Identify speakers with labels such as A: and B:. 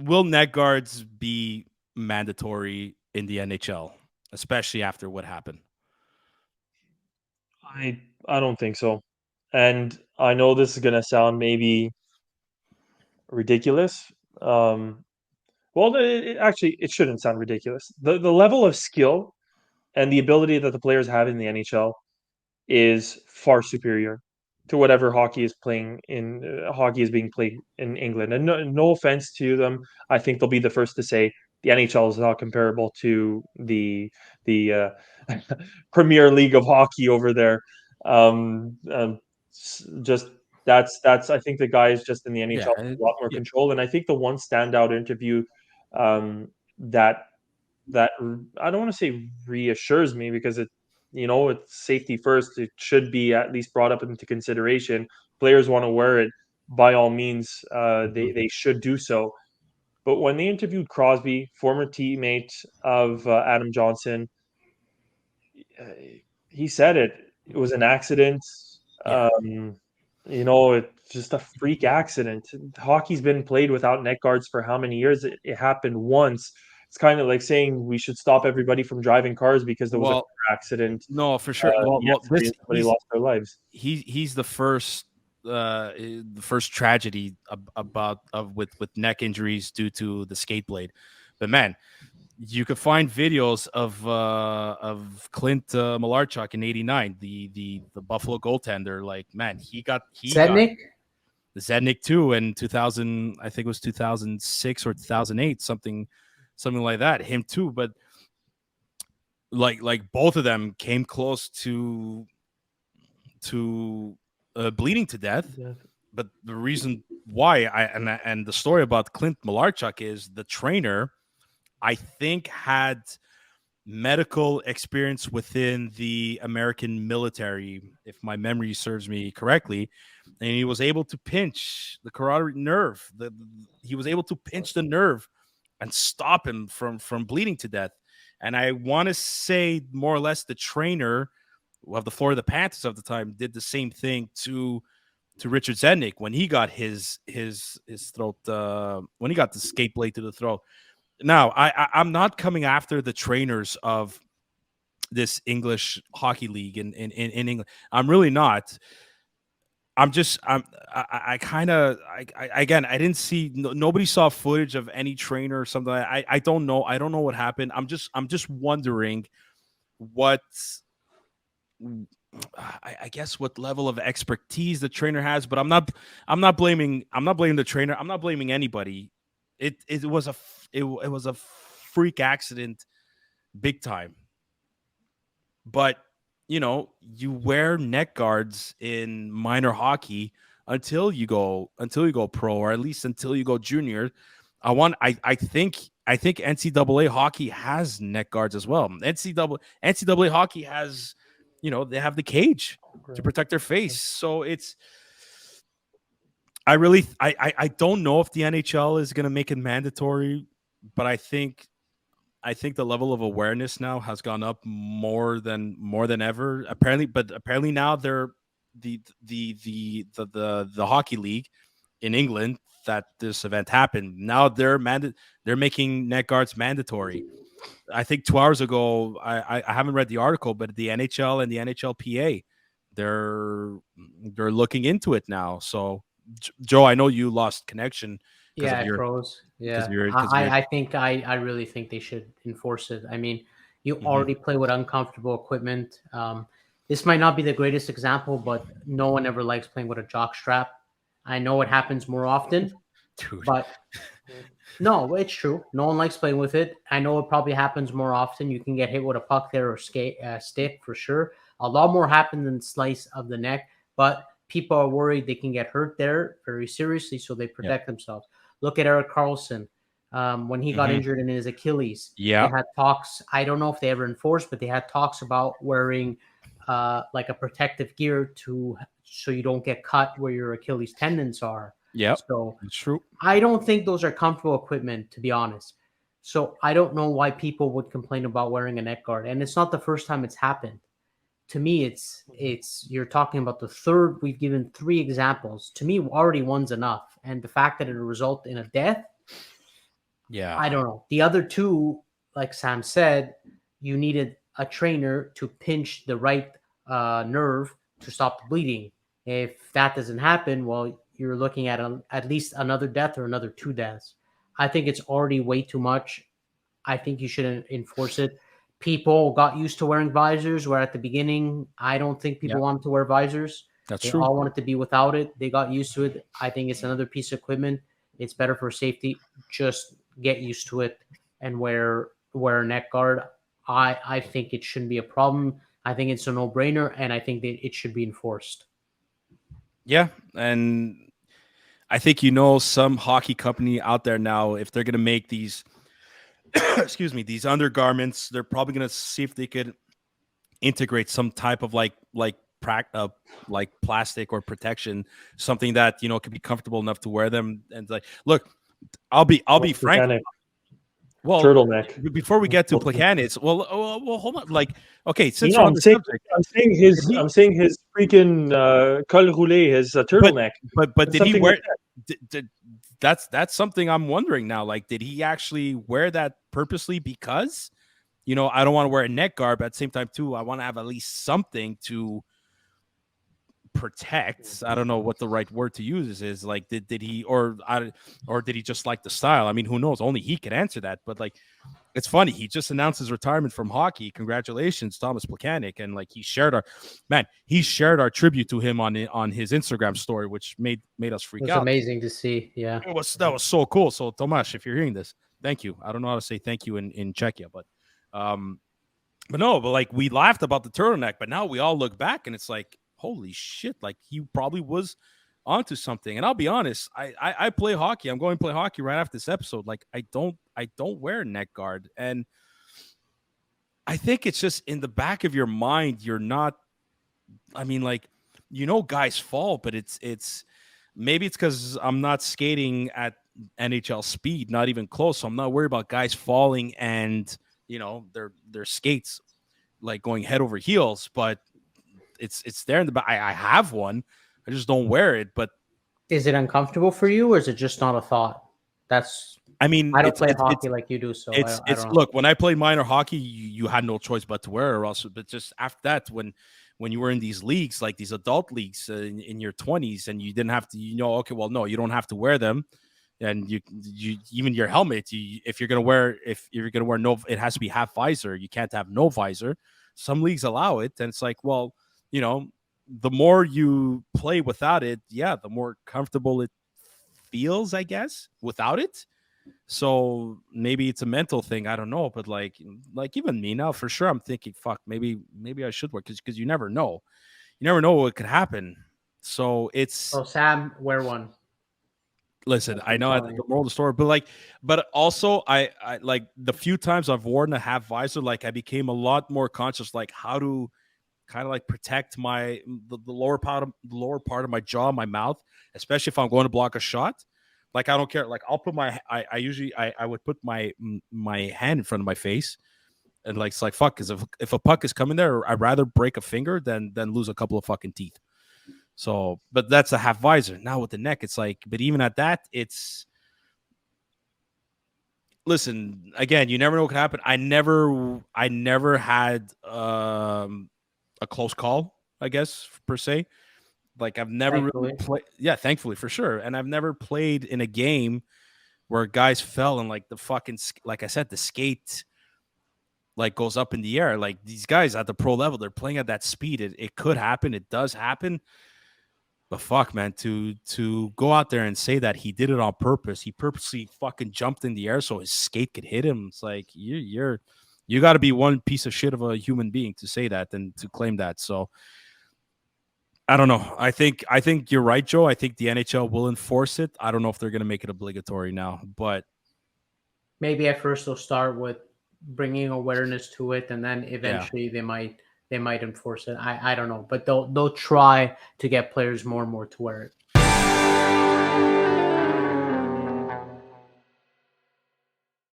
A: will neck guards be mandatory in the NHL, especially after what happened?
B: I don't think so. And I know this is gonna sound maybe ridiculous. Um, well, actually, it shouldn't sound ridiculous. The level of skill and the ability that the players have in the NHL is far superior to whatever hockey is being played in England. And no offense to them, I think they'll be the first to say the NHL is not comparable to the Premier League of hockey over there. Um, um, just that's I think the guys just in the
A: Yeah,
B: NHL have a lot more
A: yeah,
B: control. And I think the one standout interview that I don't want to say reassures me because it's safety first. It should be at least brought up into consideration. Players want to wear it, by all means,
A: mhm.
B: they should do so. But when they interviewed Crosby, former teammate of Adam Johnson, uh, he said it was an accident.
A: Yeah.
B: It's just a freak accident. Hockey's been played without neck guards for how many years? It happened once. It's kind of like saying we should stop everybody from driving cars because there was a
A: Well,
B: car accident
A: no, for sure. Well,
B: yesterday
A: this
B: and somebody lost their lives.
A: he's the first tragedy about of with neck injuries due to the skate blade. But man, you could find videos of Clint Malarchuk in '89, the Buffalo goaltender. Like, man, he got
C: Sednick?
A: the Zednik too in 2000. I think it was 2006 or 2008, something like that. Him too, but like both of them came close to bleeding to death.
B: Yeah.
A: But the reason why and the story about Clint Malarchuk is the trainer, I think, had medical experience within the American military, if my memory serves me correctly, and he was able to pinch the carotid nerve. He was able to pinch the nerve and stop him from bleeding to death. And I want to say more or less the trainer of the Florida Panthers of the time did the same thing to Richard Zednik when he got his throat when he got the skate blade to the throat. Now, I'm not coming after the trainers of this English hockey league in England. I'm really not. I kind of again, I didn't see nobody saw footage of any trainer or something. I don't know. I don't know what happened. I'm just wondering what I guess what level of expertise the trainer has, but I'm not blaming the trainer. I'm not blaming anybody. It was a freak accident, big time. But you wear neck guards in minor hockey until you go pro, or at least until you go junior. I think NCAA hockey has neck guards as well. NCAA hockey has, they have the cage to protect their face. So I don't know if the NHL is going to make it mandatory, but I think the level of awareness now has gone up more than ever. Apparently now they're the hockey league in England that this event happened. Now they're making neck guards mandatory. I think 2 hours ago, I haven't read the article, but the NHL and the NHLPA, they're looking into it now. So, Joe, I know you lost connection because
C: Yeah,
A: of
C: it
A: your
C: froze.
A: because of
C: Yeah,
A: your because of your.
C: I really think they should enforce it. I mean, you
A: Mhm.
C: already play with uncomfortable equipment. This might not be the greatest example, but no one ever likes playing with a jock strap. I know it happens more often,
A: Dude.
C: but no, it's true. No one likes playing with it. I know it probably happens more often. You can get hit with a puck there or stick for sure. A lot more happen than slice of the neck, but people are worried they can get hurt there very seriously, so they
A: Yeah.
C: protect themselves. Look at Eric Carlson. When he got
A: Mhm.
C: injured in his Achilles, they
A: Yeah.
C: had talks. I don't know if they ever enforced, but they had talks about wearing like a protective gear so you don't get cut where your Achilles tendons are.
A: Yeah.
C: So
A: It's true.
C: I don't think those are comfortable equipment, to be honest. So I don't know why people would complain about wearing a neck guard, and it's not the first time it's happened. To me, it's you're talking about the third. We've given three examples. To me, already one's enough, and the fact that it will result in a death,
A: Yeah.
C: I don't know. The other two, like Sam said, you needed a trainer to pinch the right nerve to stop the bleeding. If that doesn't happen, well, you're looking at at least another death or another 2 deaths. I think it's already way too much. I think you shouldn't enforce it. People got used to wearing visors, where at the beginning, I don't think people
A: Yep.
C: wanted to wear visors.
A: That's
C: They
A: true.
C: all wanted to be without it. They got used to it. I think it's another piece of equipment. It's better for safety. Just get used to it and wear a neck guard. I think it shouldn't be a problem. I think it's a no brainer, and I think that it should be enforced.
A: Yeah, and I think some hockey company out there now, if they're gonna make these, excuse me, these undergarments, they're probably gonna see if they could integrate some type of like plastic or protection, something that could be comfortable enough to wear them. And like, look, I'll be frank.
B: Mechanic,
A: Well,
B: turtleneck.
A: before we get to Plekanec, well, hold on. Like, okay, since
B: No,
A: we're on the subject,
B: I'm saying his freaking col roulé, his turtleneck.
A: but did he
B: Something
A: wear?
B: like that.
A: That's something I'm wondering now. Like, did he actually wear that purposely because I don't want to wear a neck guard, but at the same time too, I want to have at least something to protect. I don't know what the right word to use is. Like, did he or did he just like the style? I mean, who knows? Only he could answer that. But like, it's funny. He just announced his retirement from hockey. Congratulations, Thomas Plekanec. And like, he shared our tribute to him on his Instagram story, which made us freak
C: It was
A: out.
C: amazing to see. Yeah,
A: That was so cool. So Tomas, if you're hearing this, thank you. I don't know how to say thank you in Czechia, but like, we laughed about the turtleneck, but now we all look back and it's like, holy shit, like he probably was onto something. And I'll be honest, I play hockey. I'm going to play hockey right after this episode. Like, I don't wear a neck guard. And I think it's just in the back of your mind, you're not, I mean, like, guys fall, but it's maybe it's because I'm not skating at NHL speed, not even close. So I'm not worried about guys falling and their skates like going head over heels, but it's there in the back. I have one. I just don't wear it. But
C: is it uncomfortable for you, or is it just not a thought?
A: I mean,
C: I don't play hockey like you do, so I don't know.
A: Look, when I played minor hockey, you had no choice but to wear it, or else. But just after that, when you were in these leagues, like these adult leagues in your 20s, and you didn't have to, okay, well, no, you don't have to wear them, and you even your helmet, if you're gonna wear no, it has to be half visor. You can't have no visor. Some leagues allow it, and it's like, well, the more you play without it, the more comfortable it feels, I guess, without it. So maybe it's a mental thing. I don't know, but like even me now, for sure, I'm thinking, fuck, maybe I should work because you never know. You never know what could happen. So it's.
C: So Sam, wear one.
A: Listen, I know the moral of the story, but also I like the few times I've worn a half visor, like I became a lot more conscious, like how to kind of like protect the lower part of my jaw, my mouth, especially if I'm going to block a shot. Like, I don't care. Like, I'll put I usually would put my hand in front of my face, and like, it's like, fuck, because if a puck is coming there, I'd rather break a finger than lose a couple of fucking teeth. So, but that's a half visor. Now with the neck, it's like, but even at that, it's. Listen, again, you never know what could happen. I never had a close call, I guess, per se. Like, I've never really played. Yeah, thankfully, for sure. And I've never played in a game where guys fell and like the fucking, like I said, the skate like goes up in the air. Like, these guys at the pro level, they're playing at that speed. It could happen. It does happen. But fuck, man, to go out there and say that he did it on purpose, he purposely fucking jumped in the air so his skate could hit him. It's like, you got to be one piece of shit of a human being to say that and to claim that. So I don't know. I think you're right, Joe. I think the NHL will enforce it. I don't know if they're going to make it obligatory now, but
C: maybe at first they'll start with bringing awareness to it, and then eventually they might enforce it. I don't know, but they'll try to get players more and more to wear it.